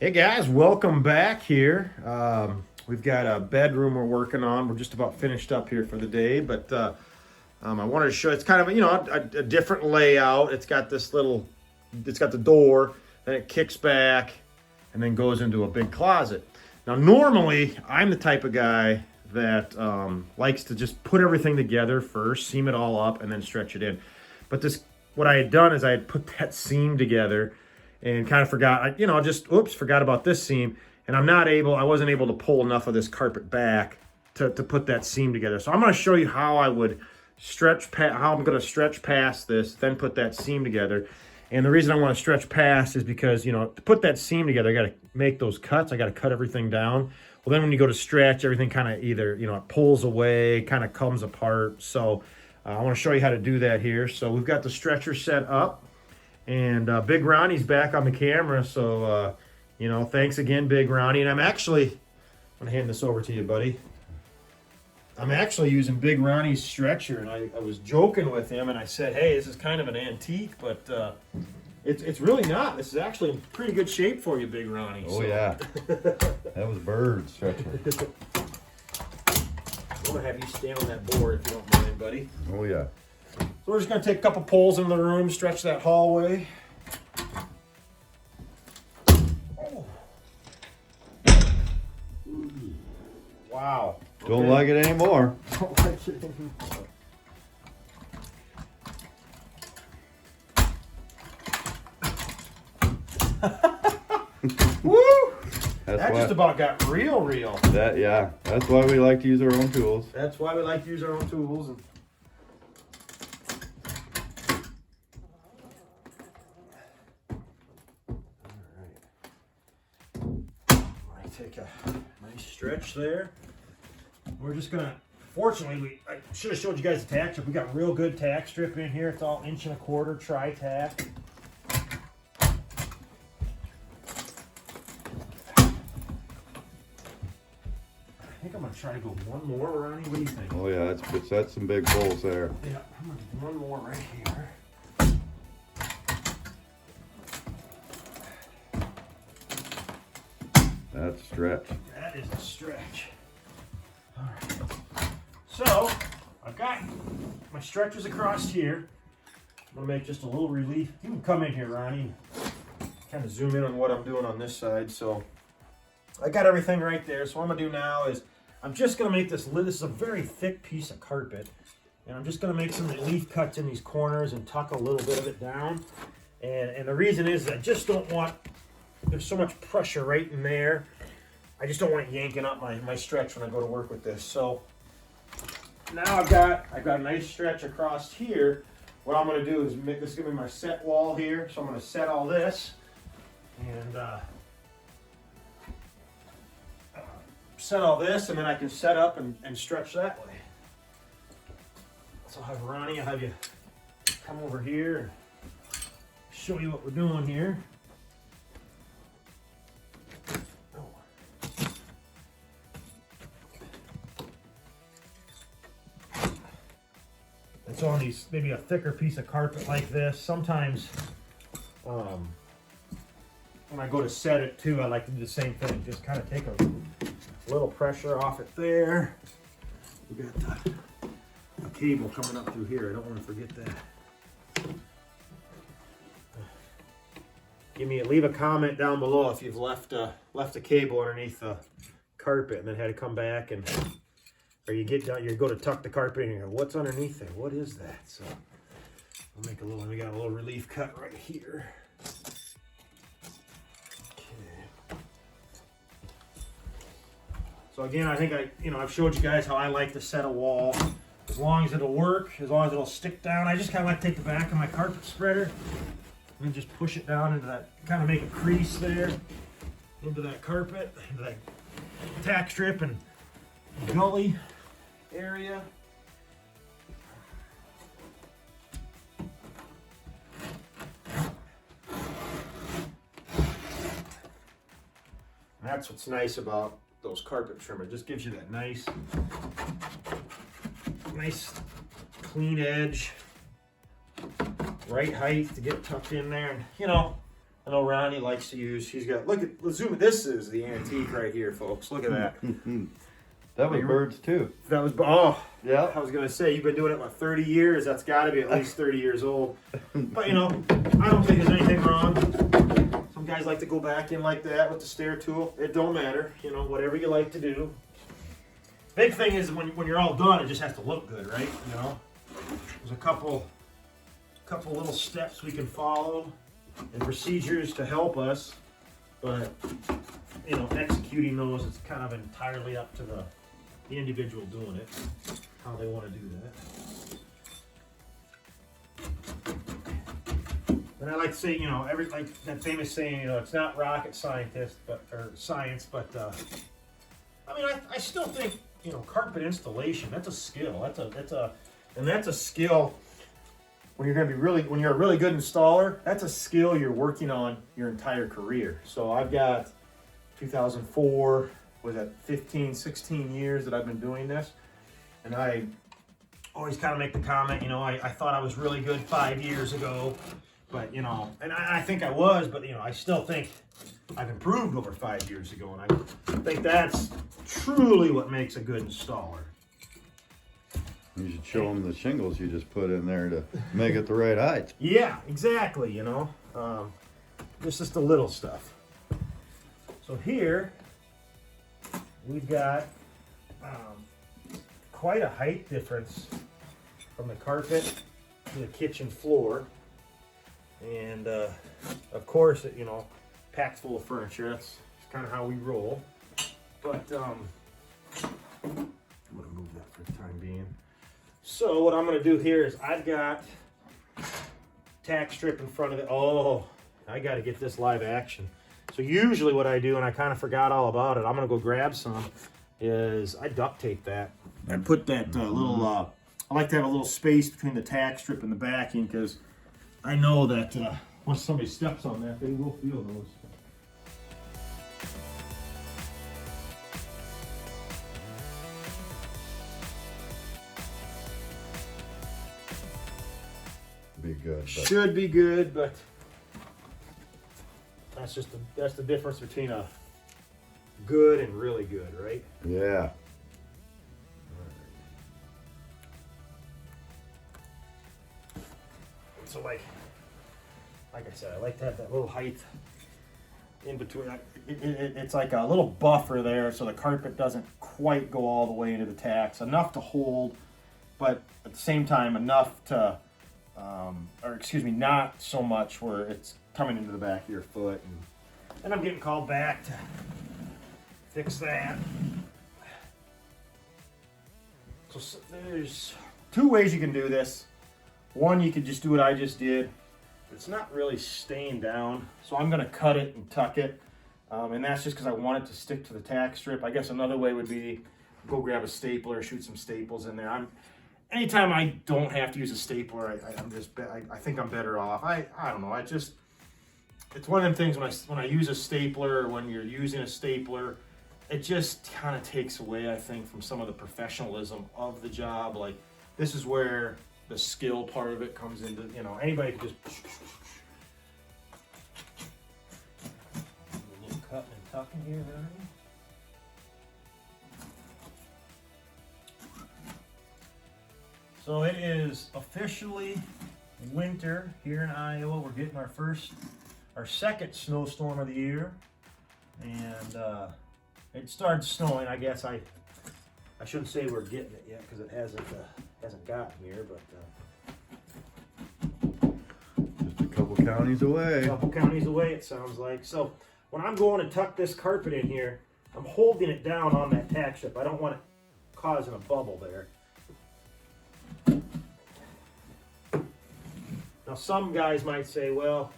Hey guys, welcome back here. We've got a bedroom we're working on. We're just about finished up here for the day, but I wanted to show it's kind of a different layout. It's got it's got the door, then it kicks back, and then goes into a big closet. Now, normally I'm the type of guy that likes to just put everything together first, seam it all up, and then stretch it in. But what I had done is I had put that seam together and kind of forgot, forgot about this seam. And I wasn't able to pull enough of this carpet back to put that seam together. So I'm going to show you how I'm going to stretch past this, then put that seam together. And the reason I want to stretch past is because, to put that seam together, I got to make those cuts. I got to cut everything down. Well, then when you go to stretch, everything kind of either, it pulls away, kind of comes apart. So I want to show you how to do that here. So we've got the stretcher set up. And Big Ronnie's back on the camera, so, thanks again, Big Ronnie. And I'm going to hand this over to you, buddy. I'm actually using Big Ronnie's stretcher, and I was joking with him, and I said, hey, this is kind of an antique, but it's really not. This is actually in pretty good shape for you, Big Ronnie. Oh, so. Yeah. That was Bird stretcher. I'm going to have you stand on that board if you don't mind, buddy. Oh, yeah. So we're just going to take a couple pulls in the room, stretch that hallway. Oh. Wow. Don't like it anymore. Don't like it anymore. Woo! That just about got real. Yeah. That's why we like to use our own tools. That's why we like to use our own tools. Take a nice stretch there. We're just gonna, fortunately, I should have showed you guys the tack strip. We got real good tack strip in here. It's all 1.25" tri-tack. I think I'm gonna try to go one more, Ronnie. What do you think? Oh yeah, that's some big pulls there. Yeah, I'm gonna do one more right here. That's a stretch. That is a stretch. All right. So I've got my stretchers across here. I'm gonna make just a little relief. You can come in here, Ronnie. Kind of zoom in on what I'm doing on this side. So I got everything right there. So what I'm gonna do now is I'm just gonna make this. This is a very thick piece of carpet, and I'm just gonna make some relief cuts in these corners and tuck a little bit of it down. And the reason is I just don't want. There's so much pressure right in there. I just don't want it yanking up my stretch when I go to work with this. So now I've got a nice stretch across here. What I'm going to do is make this going to be my set wall here. So I'm going to set all this and set all this, and then I can set up and stretch that way. So I'll have Ronnie, I'll have you come over here and show you what we're doing here. It's on these, maybe a thicker piece of carpet like this. Sometimes when I go to set it too, I like to do the same thing. Just kind of take a little pressure off it there. We got a cable coming up through here. I don't want to forget that. Leave a comment down below if you've left a cable underneath the carpet and then had to come back and. Or you get down, you go to tuck the carpet in here. What's underneath there? What is that? So I'll make we got a little relief cut right here. Okay. So again, I think I've showed you guys how I like to set a wall. As long as it'll work, as long as it'll stick down. I just kind of like to take the back of my carpet spreader and just push it down into that, kind of make a crease there, into that carpet, into that tack strip and gully area. And that's what's nice about those carpet trimmers. It just gives you that nice clean edge, right height to get tucked in there. And I know Ronnie likes to use. He's got. Let's zoom. This is the antique right here, folks. Look at that. That was birds too. That was. Oh, Yeah. I was gonna say you've been doing it what 30 years. That's got to be at least 30 years old. But you know, I don't think there's anything wrong. Some guys like to go back in like that with the stair tool. It don't matter. You know, whatever you like to do. Big thing is when you're all done, it just has to look good, right? You know, there's a couple little steps we can follow and procedures to help us, but you know, executing those is kind of entirely up to the individual doing it, how they want to do that. And I like to say, you know, like that famous saying, you know, it's not rocket science, but I mean, I still think, you know, carpet installation, that's a skill. That's a skill. When you're when you're a really good installer, that's a skill you're working on your entire career. So I've got 2004, was that 15, 16 years that I've been doing this. And I always kind of make the comment, you know, I thought I was really good 5 years ago, but you know, and I think I was, but you know, I still think I've improved over 5 years ago. And I think that's truly what makes a good installer. You should show them the shingles you just put in there to make it the right height. Yeah, exactly, you know. This is the little stuff. So here, we've got quite a height difference from the carpet to the kitchen floor. And of course, you know, packed full of furniture. That's kind of how we roll. But I'm gonna move that for the time being. So what I'm gonna do here is I've got tack strip in front of it. Oh, I gotta get this live action. So usually what I do, and I kind of forgot all about it, I'm gonna go grab some, is I duct tape that. I put that little, I like to have a little space between the tack strip and the backing, because I know that once somebody steps on that, they will feel those. Be good. But Should be good, but that's the difference between a good and really good, right? yeah. So like I said, I like to have that little height in between. It's like a little buffer there, so the carpet doesn't quite go all the way into the tacks. Enough to hold, but at the same time enough to, not so much where it's coming into the back of your foot. And I'm getting called back to fix that. So there's two ways you can do this. One, you could just do what I just did. It's not really staying down, so I'm gonna cut it and tuck it. And that's just because I want it to stick to the tack strip. I guess another way would be go grab a stapler, shoot some staples in there. Anytime I don't have to use a stapler, I think I'm better off. I don't know. It's one of them things when I use a stapler, or when you're using a stapler, it just kind of takes away, I think, from some of the professionalism of the job. Like, this is where the skill part of it comes into, you know, anybody can just a little cutting and tucking here, right? So it is officially winter here in Iowa. We're getting our second snowstorm of the year, and it started snowing. I guess I shouldn't say we're getting it yet because it hasn't gotten here, but Just a couple counties away. a couple counties away, it sounds like. So when I'm going to tuck this carpet in here, I'm holding it down on that tack strip. I don't want it causing a bubble there. Now, some guys might say, well,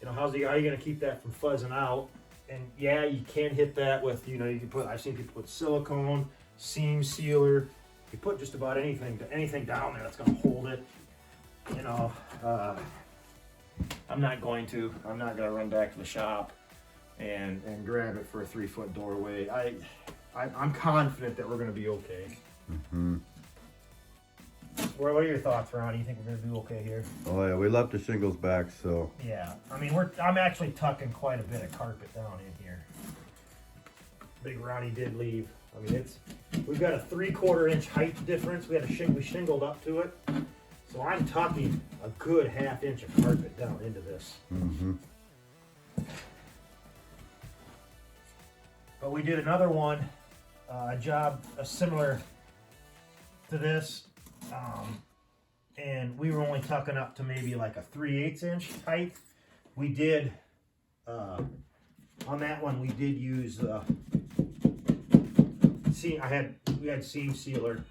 you know, how are you going to keep that from fuzzing out? And yeah, you can hit that with, you know, I've seen people put silicone, seam sealer. You put just about anything down there that's going to hold it. You know, I'm not going to run back to the shop and grab it for a 3-foot doorway. I'm confident that we're going to be okay. Mm-hmm. What are your thoughts, Ron? You think we're gonna do okay here? Oh yeah, we left the shingles back, so Yeah, I mean, I'm actually tucking quite a bit of carpet down in here. Big Ronnie did leave. I mean, we've got a 3/4 inch height difference. We shingled up to it. So I'm tucking a good 1/2 inch of carpet down into this. But we did another one, a job similar to this, and we were only tucking up to maybe like a 3/8 inch height. We did, on that one, we did use, we had seam sealer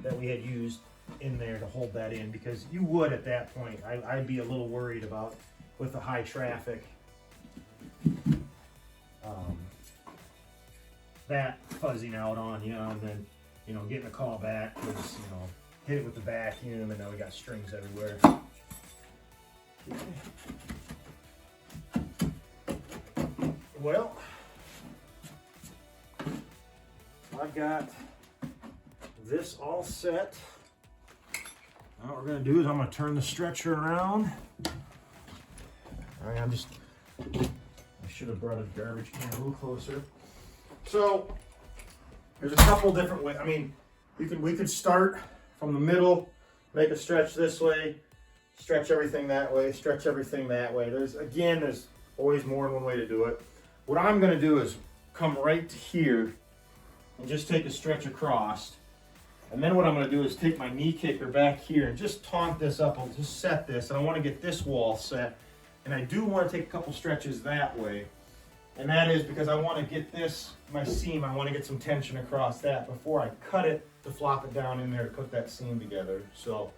that we had used in there to hold that in, because you would at that point, I'd be a little worried about with the high traffic, that fuzzing out on you, and then, you know, getting a call back because, you know, hit it with the vacuum and now we got strings everywhere. Well, I've got this all set. Now what we're gonna do is I'm gonna turn the stretcher around. All right, I should have brought a garbage can a little closer. So there's a couple different ways. I mean, we could start from the middle, make a stretch this way, stretch everything that way, stretch everything that way. There's always more than one way to do it. What I'm gonna do is come right to here and just take a stretch across. And then what I'm gonna do is take my knee kicker back here and just taunt this up. I'll just set this, and I wanna get this wall set. And I do wanna take a couple stretches that way. And that is because I wanna get this, my seam, I wanna get some tension across that before I cut it to flop it down in there to put that seam together. So,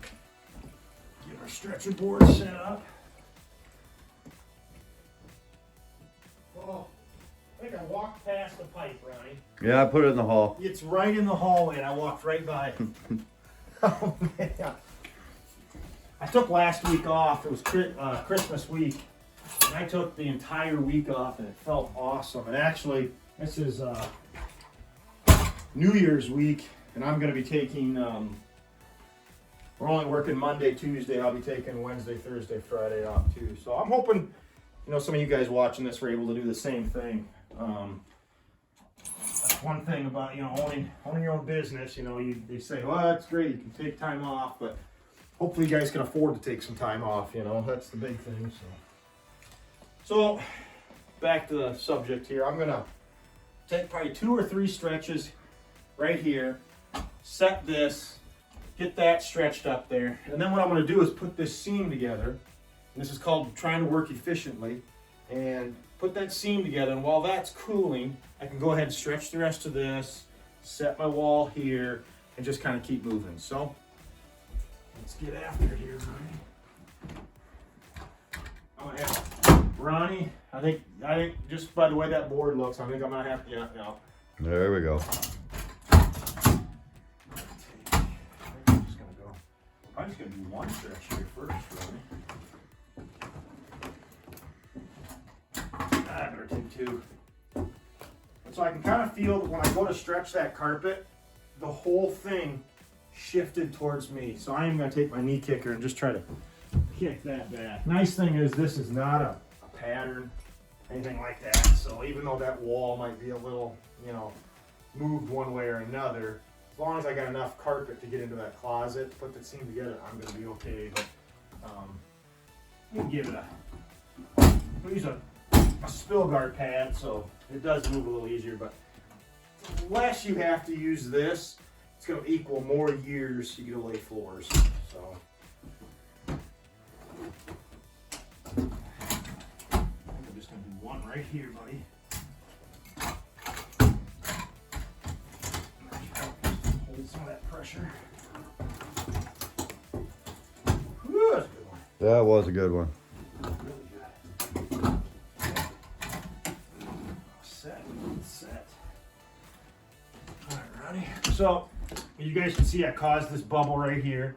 get our stretcher board set up. Oh, I think I walked past the pipe, Ronnie. yeah, I put it in the hall. It's right in the hallway, and I walked right by it. Oh, man. I took last week off. It was Christmas week, and I took the entire week off, and it felt awesome. And actually, this is New Year's week, and I'm going to be taking, we're only working Monday, Tuesday. I'll be taking Wednesday, Thursday, Friday off, too. So I'm hoping, you know, some of you guys watching this were able to do the same thing. That's one thing about, you know, owning your own business. You know, they say, well, that's great, you can take time off, but hopefully you guys can afford to take some time off. You know, that's the big thing. So back to the subject here. I'm gonna take probably 2 or 3 stretches right here, set this, get that stretched up there, and then what I'm gonna do is put this seam together. And this is called trying to work efficiently, and put that seam together. And while that's cooling, I can go ahead and stretch the rest of this, set my wall here, and just kind of keep moving. So let's get after it here, Ronnie. I'm gonna have Ronnie. I think just by the way that board looks, I think I'm gonna have to. Yeah. There we go. I'm just gonna do one stretch here first, Ronnie. I better take 2. And so I can kind of feel that when I go to stretch that carpet, the whole thing shifted towards me. So I am going to take my knee kicker and just try to kick that back. Nice thing is this is not a pattern, anything like that. So even though that wall might be a little, you know, moved one way or another, as long as I got enough carpet to get into that closet, put the seam together, I'm going to be okay. But we'll give it we'll use a spill guard pad, so it does move a little easier, but the less you have to use this, it's going to equal more years you get to lay floors. So I think I'm just going to do one right here, buddy. Hold some of that pressure. Whew, that's a good one. That was a good one. Really good. Set. All right, Ronnie. So you guys can see I caused this bubble right here.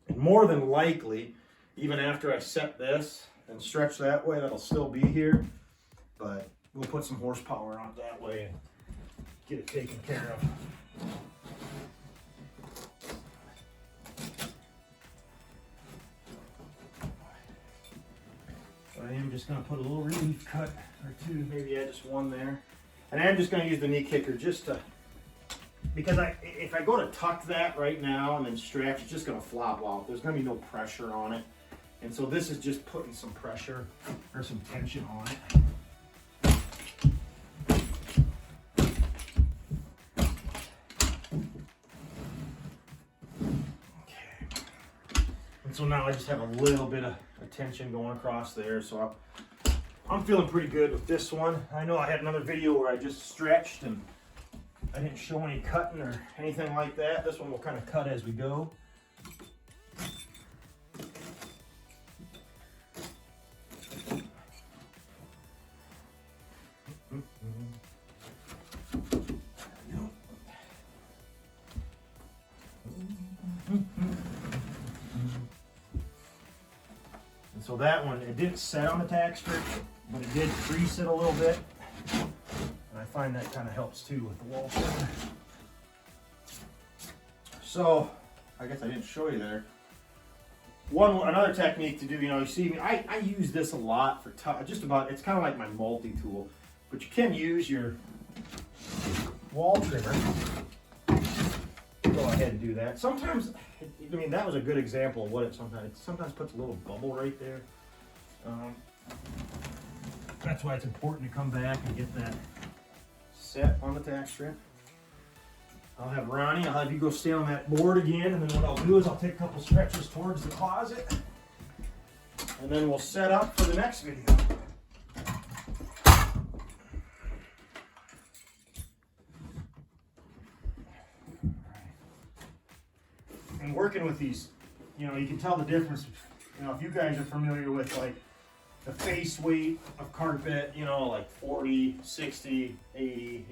And more than likely, even after I set this and stretch that way, that'll still be here. But we'll put some horsepower on it that way and get it taken care of. just going to put a little relief cut or two, maybe add just one there. And I'm just going to use the knee kicker just to, because if I go to tuck that right now and then stretch, it's just going to flop out. There's going to be no pressure on it. And so this is just putting some pressure or some tension on it. So now I just have a little bit of tension going across there. So I'm feeling pretty good with this one. I know I had another video where I just stretched and I didn't show any cutting or anything like that. This one will kind of cut as we go. So that one, it didn't set on the tack strip, but it did crease it a little bit. And I find that kind of helps too with the wall spinner. So, I guess I didn't show you there. Another technique to do, you see me, I use this a lot for just about, it's kind of like my multi-tool, but you can use your wall trimmer. Go ahead and do that. Sometimes, that was a good example of what it sometimes puts a little bubble right there. That's why it's important to come back and get that set on the tack strip. I'll have Ronnie, I'll have you go stay on that board again, and then what I'll do is I'll take a couple stretches towards the closet, and then we'll set up for the next video. And working with these, you can tell the difference. If you guys are familiar with like the face weight of carpet, like 40, 60, 80,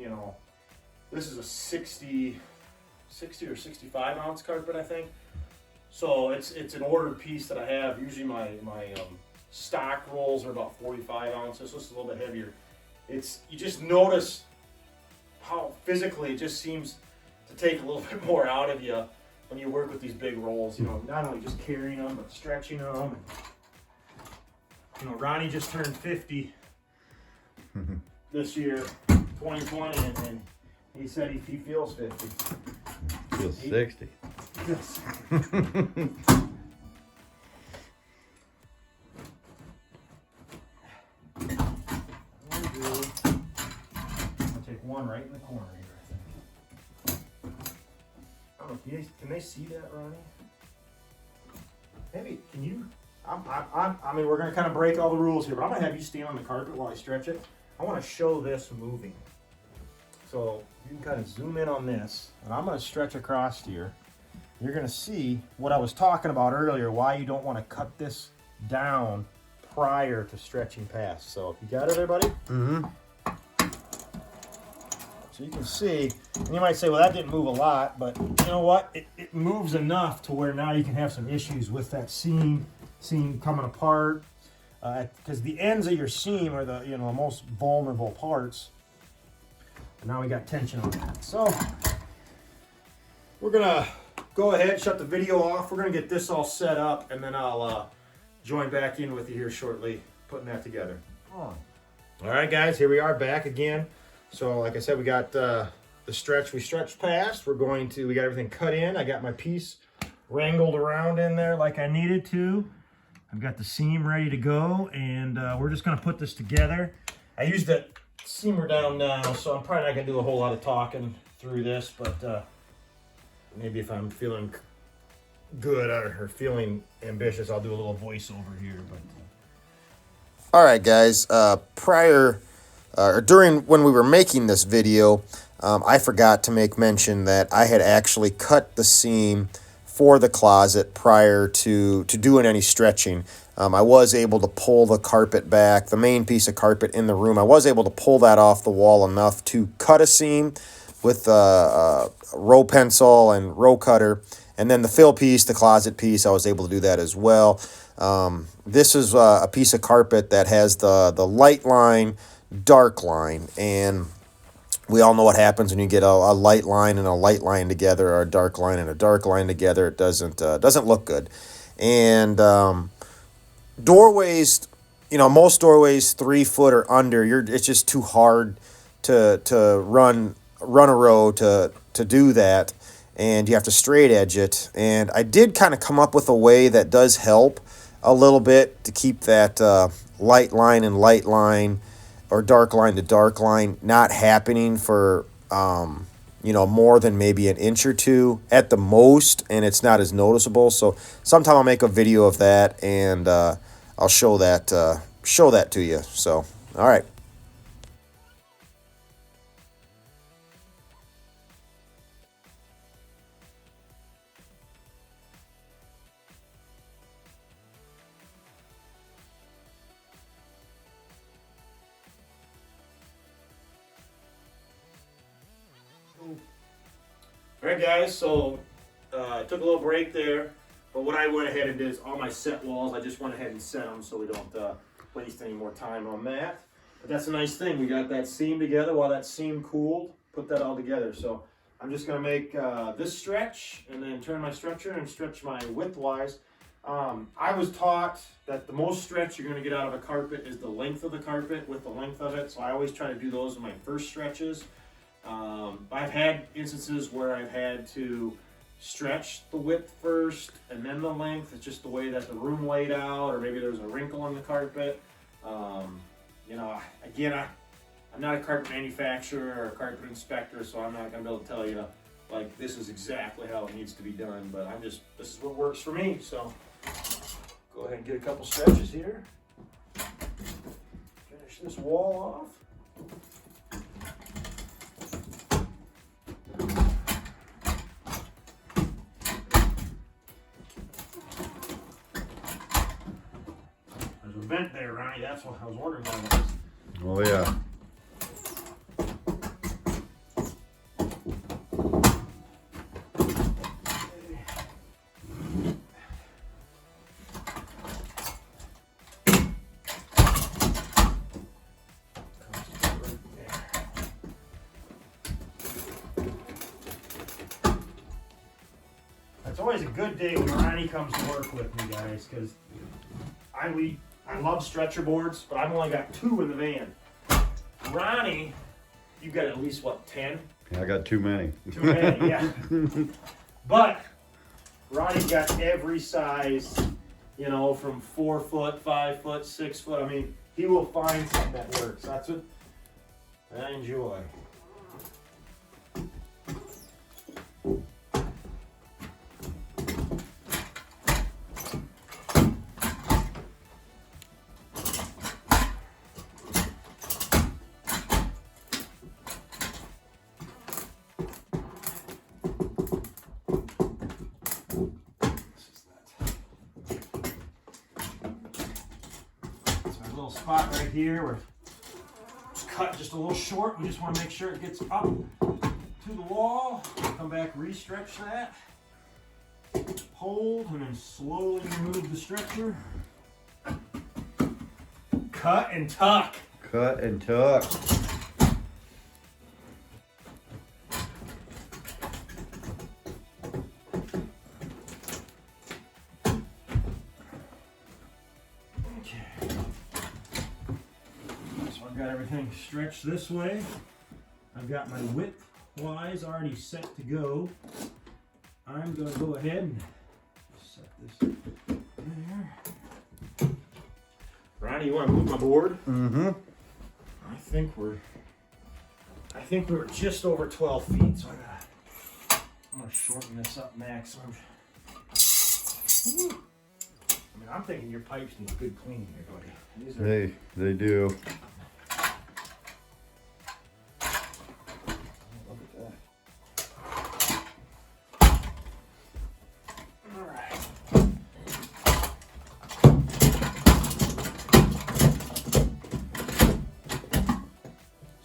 this is a 60 or 65 ounce carpet, I think. So it's an ordered piece that I have. Usually my stock rolls are about 45 ounces, so it's a little bit heavier. You just notice how physically it just seems to take a little bit more out of you when you work with these big rolls, not only just carrying them, but stretching them. And, Ronnie just turned 50 this year, 2020, and he said he feels 50. Feels 60. Yes. I'll take one right in the corner here, I think. I don't know, can they see that, Ronnie? Maybe, can you? We're going to kind of break all the rules here, but I'm going to have you stand on the carpet while I stretch it. I want to show this moving. So you can kind of zoom in on this, and I'm going to stretch across here. You're going to see what I was talking about earlier, why you don't want to cut this down prior to stretching past. So if you got it, everybody? Mm-hmm. So you can see, and you might say, well, that didn't move a lot, but you know what? It moves enough to where now you can have some issues with that seam coming apart, because the ends of your seam are the most vulnerable parts. And now we got tension on that. So we're gonna go ahead, shut the video off. We're gonna get this all set up, and then I'll join back in with you here shortly, putting that together. All right, guys, here we are back again. So like I said, we got the stretch. We stretched past. We got everything cut in. I got my piece wrangled around in there like I needed to. I've got the seam ready to go, and we're just gonna put this together. I used that seamer down now, so I'm probably not gonna do a whole lot of talking through this, but maybe if I'm feeling good or feeling ambitious, I'll do a little voiceover here. But all right, guys. During when we were making this video, I forgot to make mention that I had actually cut the seam for the closet prior to doing any stretching. I was able to pull the carpet back, the main piece of carpet in the room. I was able to pull that off the wall enough to cut a seam with a row pencil and row cutter. And then the fill piece, the closet piece, I was able to do that as well. This is a piece of carpet that has the light line, dark line. And we all know what happens when you get a light line and a light line together, or a dark line and a dark line together. It doesn't look good. And doorways most doorways 3 foot or under, it's just too hard to run a row to do that, and you have to straight edge it. And I did kind of come up with a way that does help a little bit to keep that light line and light line, or dark line to dark line, not happening for more than maybe an inch or two at the most, and it's not as noticeable. So sometime I'll make a video of that, and I'll show that to you. So, all right. All right, guys, so I took a little break there, but what I went ahead and did is all my set walls, I just went ahead and set them so we don't waste any more time on that. But that's a nice thing. We got that seam together while that seam cooled, put that all together. So I'm just going to make this stretch and then turn my stretcher and stretch my width-wise. I was taught that the most stretch you're going to get out of a carpet is the length of the carpet with the length of it. So I always try to do those in my first stretches. I've had instances where I've had to stretch the width first and then the length. It's just the way that the room laid out, or maybe there's a wrinkle on the carpet. Again, I'm not a carpet manufacturer or a carpet inspector, so I'm not going to be able to tell you, like, this is exactly how it needs to be done, but this is what works for me. So go ahead and get a couple stretches here. Finish this wall off. Vent there, Ronnie. That's what I was wondering about. Oh yeah. It's always a good day when Ronnie comes to work with me, guys, because I love stretcher boards, but I've only got 2 in the van. Ronnie, you've got at least, 10? I got too many. Too many, yeah. But Ronnie's got every size, from 4 foot, 5 foot, 6 foot. I mean, he will find something that works. That's what I enjoy. Spot right here where it's cut just a little short. We just want to make sure it gets up to the wall. Come back, re-stretch that. Hold and then slowly remove the stretcher. Cut and tuck. Cut and tuck. Got everything stretched this way. I've got my width wise already set to go. I'm going to go ahead and set this there. Ronnie, you want to move my board? Mm-hmm. I think we were just over 12 feet, so I'm going to shorten this up maximum. I mean, I'm thinking your pipes need good cleaning here, buddy. They do.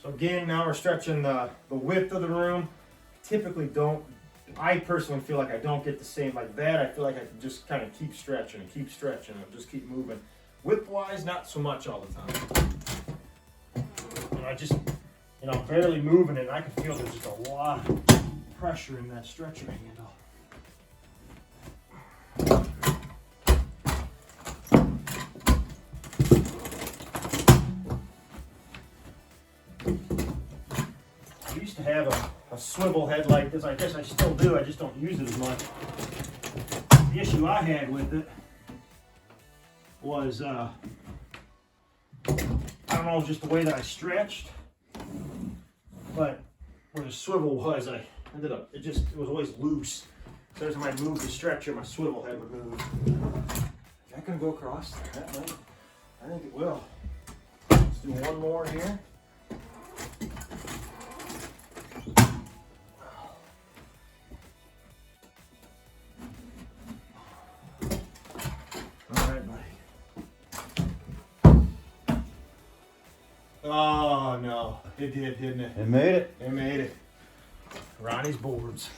Again, now we're stretching the width of the room. I personally feel like I don't get the same like that. I feel like I can just kind of keep stretching and just keep moving. Width-wise, not so much all the time. And I just, I'm barely moving it, and I can feel there's just a lot of pressure in that stretcher handle. have a swivel head like this. I guess I still do, I just don't use it as much. The issue I had with it was, I don't know, just the way that I stretched, but where the swivel was, I ended up, it was always loose. So every time I moved the stretcher, my swivel head would move. Is that gonna go across? That might. I think it will. Let's do one more here. Alright, buddy. Oh no, it did, didn't it? It made it. It made it. Ronnie's boards.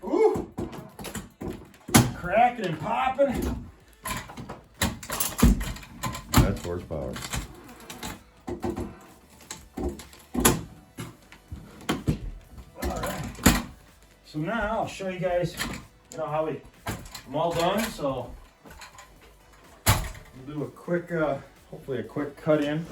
Ooh! Cracking and popping. That's horsepower. So now I'll show you guys, how I'm all done. So we'll do a quick, hopefully a quick cut in.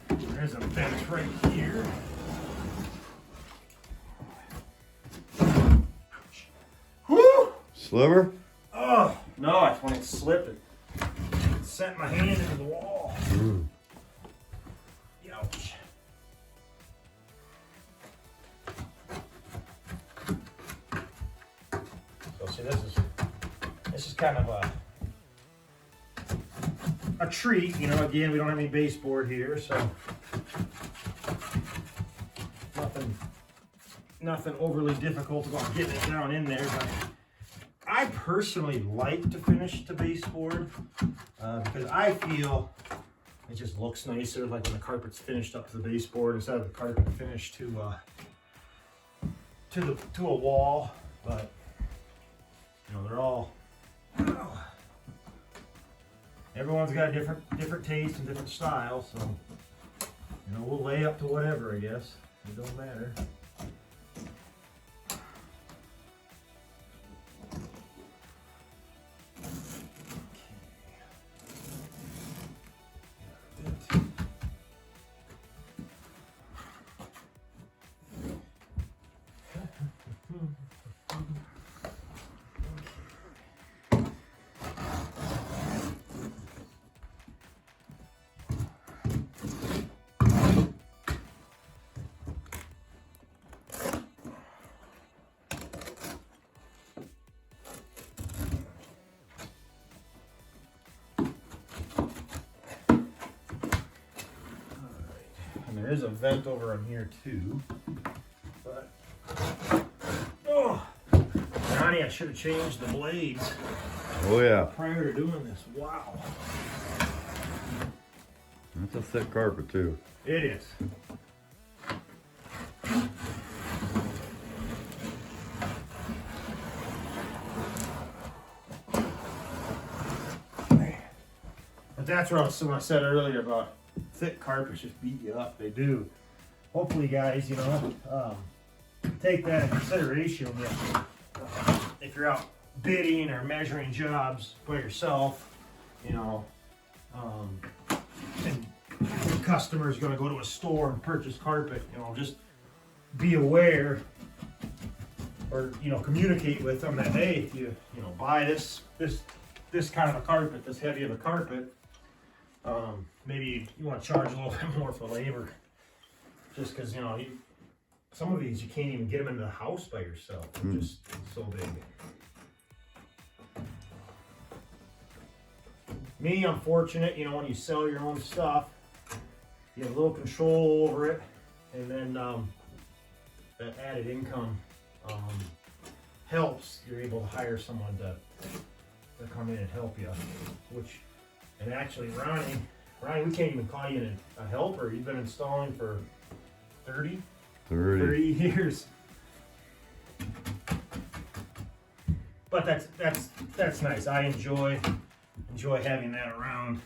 There's a bench right here. Woo! Sliver? Oh, no, that's when it slipped. It sent my hand into the wall. Ouch. So see, this is kind of a treat, again, we don't have any baseboard here, so nothing overly difficult about getting it down in there, but I personally like to finish the baseboard because I feel it just looks nicer, like when the carpet's finished up to the baseboard instead of the carpet finished to a wall. But they're all, everyone's got a different taste and different style, so we'll lay up to whatever, I guess. It don't matter. There is a vent over on here too, but Johnny, I should have changed the blades Oh yeah. prior to doing this. Wow, That's a thick carpet too. it is. But that's what I said earlier about thick carpets just beat you up. They do. Hopefully, guys, take that in consideration if you're out bidding or measuring jobs by yourself. And the customer's going to go to a store and purchase carpet. Just be aware, or communicate with them that, hey, if you buy this kind of a carpet, this heavy of a carpet. Maybe you want to charge a little bit more for labor, just because some of these you can't even get them into the house by yourself. They're just so big. Me, I'm fortunate. When you sell your own stuff, you have a little control over it, and then that added income helps. You're able to hire someone to come in and help you, And actually, Ronnie, we can't even call you a helper. You've been installing for 30 30. 30 years. But that's nice. I enjoy having that around.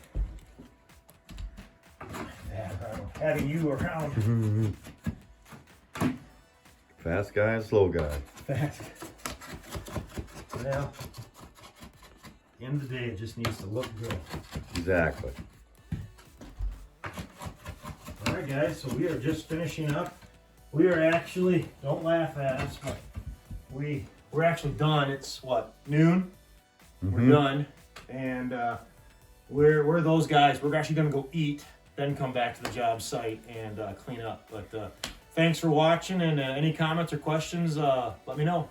Having you around. Fast guy and slow guy. Fast. Well, at the end of the day, it just needs to look good. Exactly. All right, guys. So we are just finishing up. We are actually, don't laugh at us, but we're actually done. It's what, noon? We're done, and we're those guys. We're actually gonna go eat, then come back to the job site and clean up. But thanks for watching, and any comments or questions, let me know.